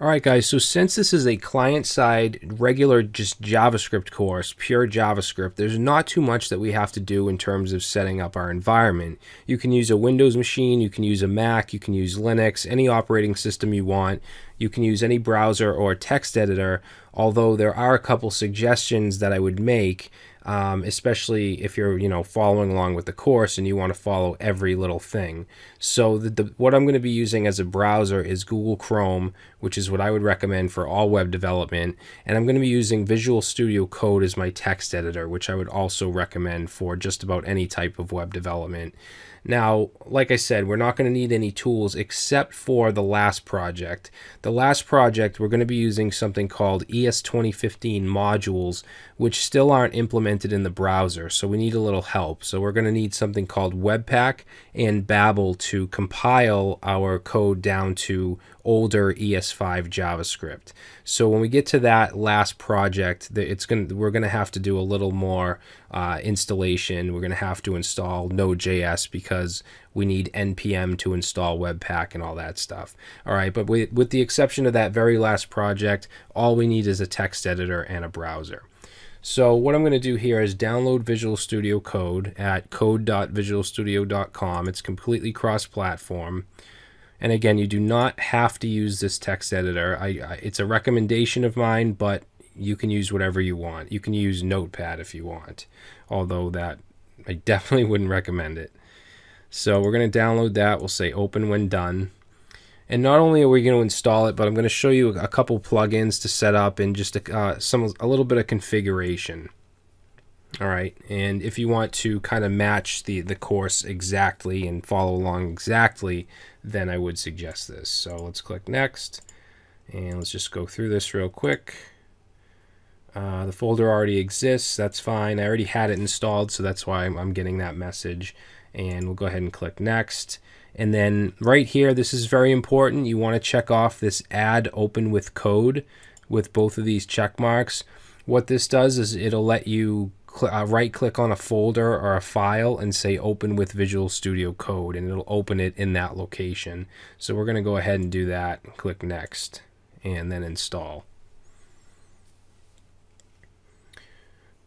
Alright guys, so since this is a client-side, regular just JavaScript course, pure JavaScript, there's not too much that we have to do in terms of setting up our environment. You can use a Windows machine, you can use a Mac, you can use Linux, any operating system you want. You can use any browser or text editor, although there are a couple suggestions that I would make, especially if you're following along with the course and you want to follow every little thing. So what I'm going to be using as a browser is Google Chrome, which is what I would recommend for all web development, and I'm going to be using Visual Studio Code as my text editor, which I would also recommend for just about any type of web development. Now, like I said, we're not going to need any tools except for the last project. The last project, we're going to be using something called ES 2015 modules, which still aren't implemented in the browser, so we need a little help. So we're going to need something called Webpack and Babel to compile our code down to older ES5 JavaScript. So when we get to that last project, we're going to have to do a little more installation. We're going to have to install Node.js because we need npm to install Webpack and all that stuff. All right, but with the exception of that very last project, all we need is a text editor and a browser. So what I'm going to do here is download Visual Studio Code at code.visualstudio.com. It's completely cross-platform. And again, you do not have to use this text editor. It's a recommendation of mine, but you can use whatever you want. You can use Notepad if you want, although that I definitely wouldn't recommend it. So we're going to download that. We'll say open when done. And not only are we going to install it, but I'm going to show you a couple plugins to set up and just a little bit of configuration. All right, and if you want to kind of match the course exactly and follow along exactly, then I would suggest this. So let's click next, and let's just go through this real quick. The folder already exists. That's fine. I already had it installed, so that's why I'm getting that message. And we'll go ahead and click next. And then right here, this is very important. You want to check off this Add Open with Code with both of these check marks. What this does is it'll let you right-click on a folder or a file and say Open with Visual Studio Code, and it'll open it in that location. So we're going to go ahead and do that. Click Next, and then Install.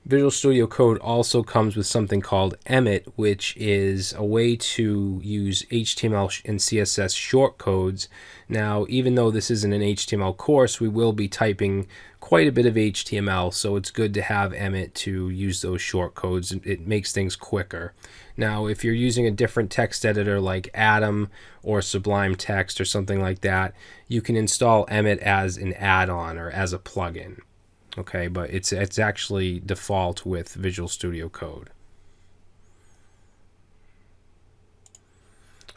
Visual Studio Code also comes with something called Emmet, which is a way to use HTML and CSS shortcodes. Now, even though this isn't an HTML course, we will be typing quite a bit of HTML, so it's good to have Emmet to use those shortcodes. It makes things quicker. Now, if you're using a different text editor like Atom or Sublime Text or something like that, you can install Emmet as an add-on or as a plugin. Okay, but it's actually default with Visual Studio Code.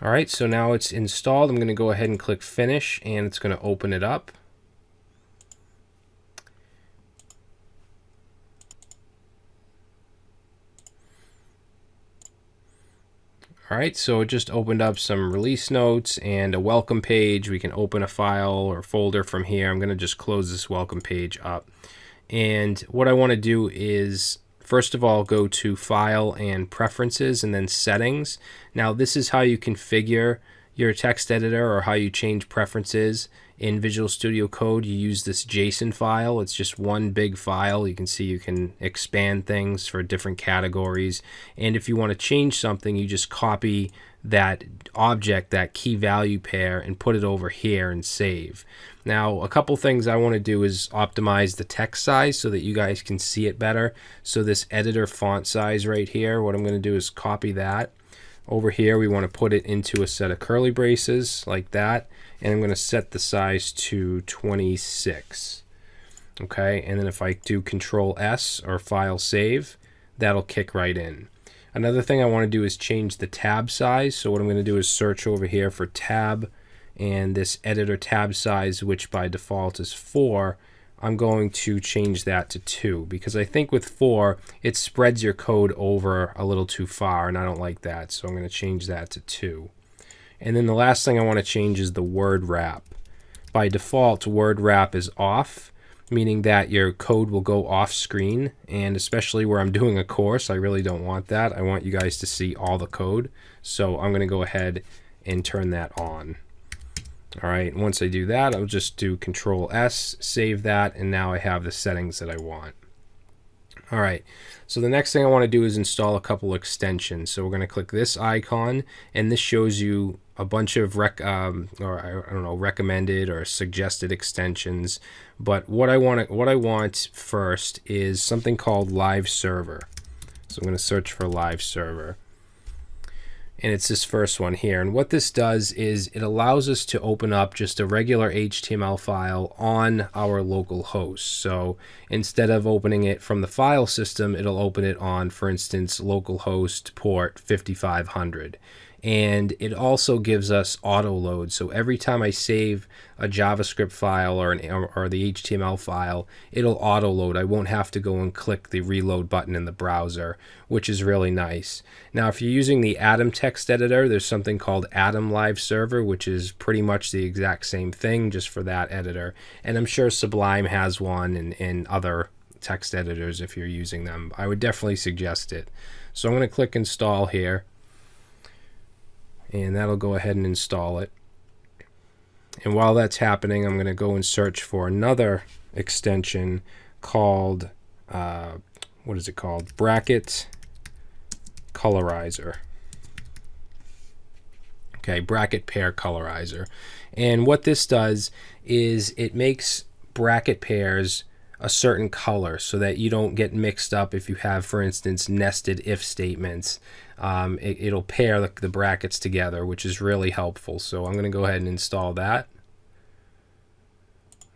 All right, so now it's installed. I'm going to go ahead and click Finish, and it's going to open it up. All right, so it just opened up some release notes and a welcome page. We can open a file or folder from here. I'm going to just close this welcome page up. And what I want to do is, first of all, go to File and Preferences and then Settings. Now, this is how you configure your text editor or how you change preferences in Visual Studio Code. You use this JSON file. It's just one big file. You can see you can expand things for different categories. And if you want to change something, you just copy that object, that key value pair, and put it over here and save. Now, a couple things I want to do is optimize the text size so that you guys can see it better. So this editor font size right here, what I'm going to do is copy that. Over here, we want to put it into a set of curly braces like that. And I'm going to set the size to 26. Okay, and then if I do Control S or File Save, that'll kick right in. Another thing I want to do is change the tab size. So what I'm going to do is search over here for tab, and this editor tab size, which by default is 4, I'm going to change that to 2 because I think with 4 it spreads your code over a little too far, and I don't like that, so I'm going to change that to 2. And then the last thing I want to change is the word wrap. By default, word wrap is off, meaning that your code will go off screen, and especially where I'm doing a course, I really don't want that. I want you guys to see all the code, so I'm going to go ahead and turn that on. All right, once I do that, I'll just do Control S, save that, and now I have the settings that I want. All right, so the next thing I want to do is install a couple extensions. So we're going to click this icon, and this shows you a bunch of recommended or suggested extensions. But what I want first is something called Live Server. So I'm going to search for Live Server. And it's this first one here. And what this does is it allows us to open up just a regular HTML file on our local host. So instead of opening it from the file system, it'll open it on, for instance, localhost port 5500. And it also gives us auto load. So every time I save a JavaScript file or the HTML file, it'll auto load. I won't have to go and click the reload button in the browser, which is really nice. Now, if you're using the Atom text editor, there's something called Atom Live Server, which is pretty much the exact same thing, just for that editor. And I'm sure Sublime has one, and other text editors if you're using them. I would definitely suggest it. So I'm going to click install here, and that'll go ahead and install it. And while that's happening, I'm going to go and search for another extension called, what is it called? Bracket Colorizer. Okay, bracket pair colorizer. And what this does is it makes bracket pairs a certain color so that you don't get mixed up if you have, for instance, nested if statements. It'll pair the brackets together, which is really helpful. So I'm going to go ahead and install that.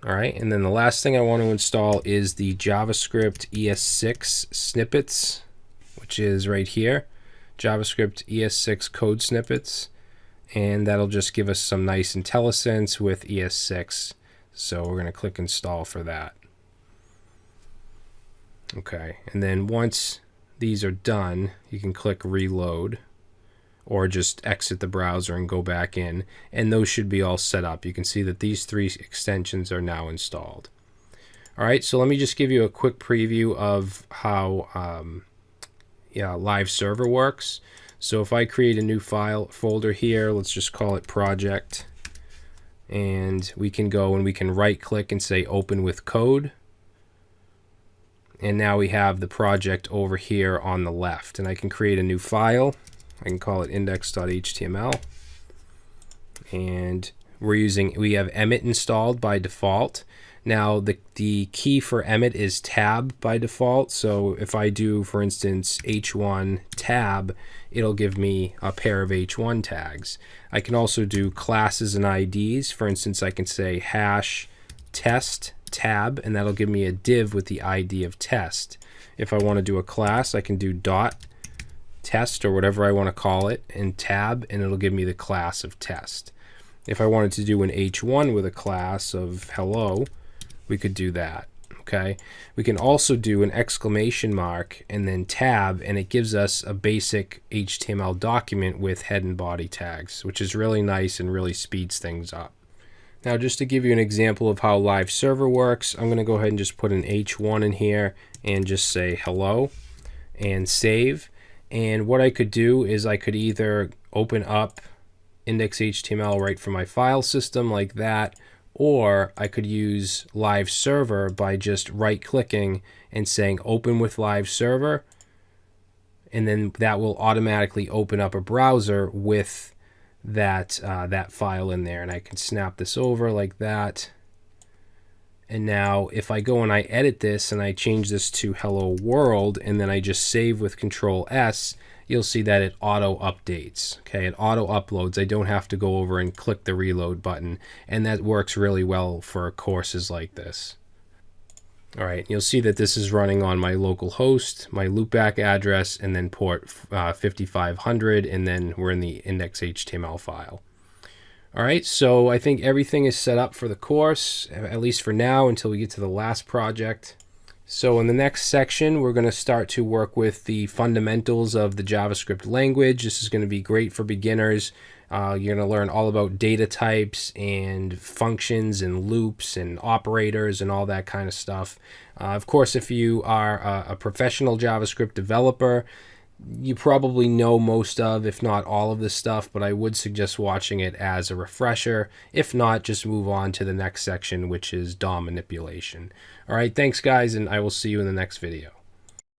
All right, and then the last thing I want to install is the JavaScript ES6 snippets, which is right here. JavaScript ES6 code snippets. And that'll just give us some nice IntelliSense with ES6. So we're going to click install for that. Okay, and then once these are done, you can click reload or just exit the browser and go back in, and those should be all set up. You can see that these 3 extensions are now installed. All right, so let me just give you a quick preview of how Live Server works. So if I create a new folder here, let's just call it project, and we can go and we can right click and say open with code. And now we have the project over here on the left, and I can create a new file. I can call it index.html, and we have Emmet installed by default. Now the key for Emmet is tab by default. So if I do, for instance, h1 tab, it'll give me a pair of h1 tags. I can also do classes and IDs. For instance, I can say hash test tab, and that'll give me a div with the ID of test. If I want to do a class, I can do dot test or whatever I want to call it, and tab, and it'll give me the class of test. If I wanted to do an h1 with a class of hello, we could do that. Okay, we can also do an exclamation mark and then tab, and it gives us a basic HTML document with head and body tags, which is really nice and really speeds things up. Now, just to give you an example of how Live Server works, I'm going to go ahead and just put an h1 in here and just say hello and save. And what I could do is I could either open up index.html right from my file system like that, or I could use Live Server by just right-clicking and saying open with Live Server, and then that will automatically open up a browser with that file in there. And I can snap this over like that. And now if I go and I edit this and I change this to hello world, and then I just save with Control S, you'll see that it auto updates. Okay, it auto uploads. I don't have to go over and click the reload button, and that works really well for courses like this. All right, you'll see that this is running on my local host, my loopback address, and then port 5500, and then we're in the index.html file. All right, so I think everything is set up for the course, at least for now, until we get to the last project. So in the next section, we're going to start to work with the fundamentals of the JavaScript language. This is going to be great for beginners. You're going to learn all about data types and functions and loops and operators and all that kind of stuff. Of course, if you are a professional JavaScript developer, you probably know most of, if not all of this stuff, but I would suggest watching it as a refresher. If not, just move on to the next section, which is DOM manipulation. All right, thanks guys, and I will see you in the next video.